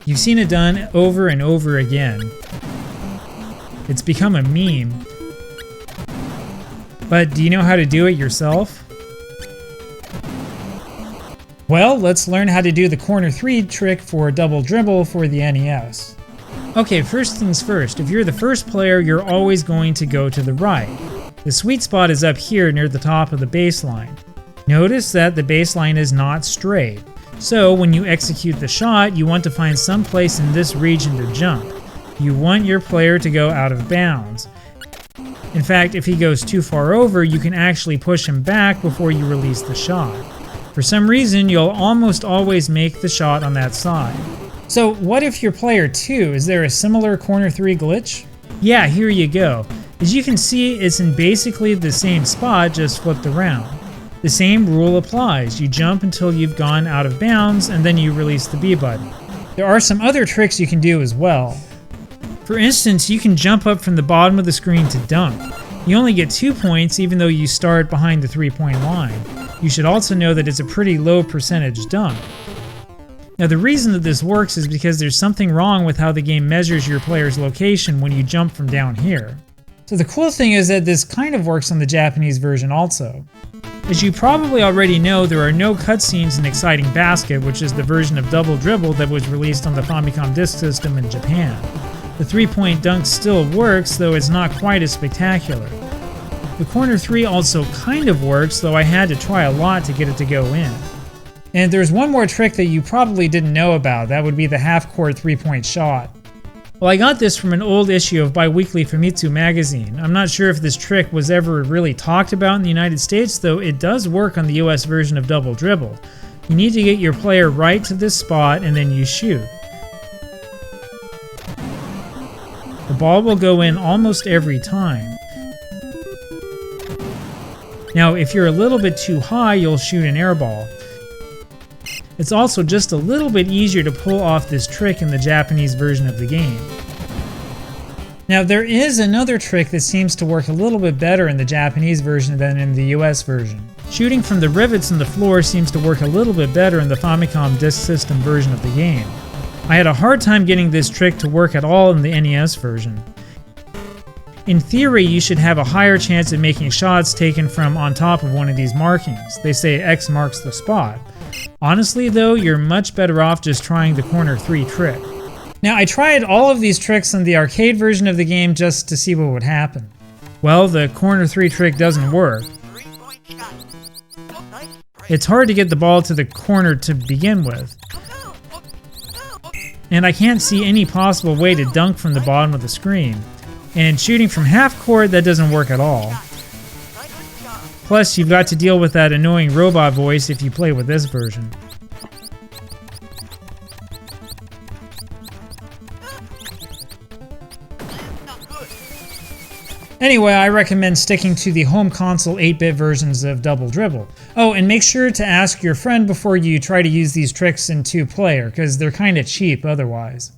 You've seen it done over and over again. It's become a meme. But do you know how to do it yourself? Well, let's learn how to do the corner 3 trick for Double Dribble for the NES. Okay, first things first, if you're the first player, you're always going to go to the right. The sweet spot is up here near the top of the baseline. Notice that the baseline is not straight. So when you execute the shot, you want to find some place in this region to jump. You want your player to go out of bounds. In fact, if he goes too far over, you can actually push him back before you release the shot. For some reason, you'll almost always make the shot on that side. So what if you're player 2? Is there a similar corner 3 glitch? Yeah, here you go. As you can see, it's in basically the same spot, just flipped around. The same rule applies. You jump until you've gone out of bounds, and then you release the B button. There are some other tricks you can do as well. For instance, you can jump up from the bottom of the screen to dunk. You only get 2 points even though you start behind the 3-point line. You should also know that it's a pretty low percentage dunk. Now the reason that this works is because there's something wrong with how the game measures your player's location when you jump from down here. So the cool thing is that this kind of works on the Japanese version also. As you probably already know, there are no cutscenes in Exciting Basket, which is the version of Double Dribble that was released on the Famicom Disk System in Japan. The 3-point dunk still works, though it's not quite as spectacular. The corner 3 also kind of works, though I had to try a lot to get it to go in. And there's one more trick that you probably didn't know about. That would be the half-court 3-point shot. Well, I got this from an old issue of bi-weekly Famitsu magazine. I'm not sure if this trick was ever really talked about in the United States, though it does work on the US version of Double Dribble. You need to get your player right to this spot and then you shoot. The ball will go in almost every time. Now, if you're a little bit too high, you'll shoot an air ball. It's also just a little bit easier to pull off this trick in the Japanese version of the game. Now, there is another trick that seems to work a little bit better in the Japanese version than in the US version. Shooting from the rivets in the floor seems to work a little bit better in the Famicom Disk System version of the game. I had a hard time getting this trick to work at all in the NES version. In theory, you should have a higher chance of making shots taken from on top of one of these markings. They say X marks the spot. Honestly though, you're much better off just trying the corner 3 trick. Now I tried all of these tricks on the arcade version of the game just to see what would happen. Well, the corner 3 trick doesn't work. It's hard to get the ball to the corner to begin with. And I can't see any possible way to dunk from the bottom of the screen. And shooting from half court, that doesn't work at all. Plus, you've got to deal with that annoying robot voice if you play with this version. Anyway, I recommend sticking to the home console 8-bit versions of Double Dribble. Oh, and make sure to ask your friend before you try to use these tricks in 2-player, because they're kinda cheap otherwise.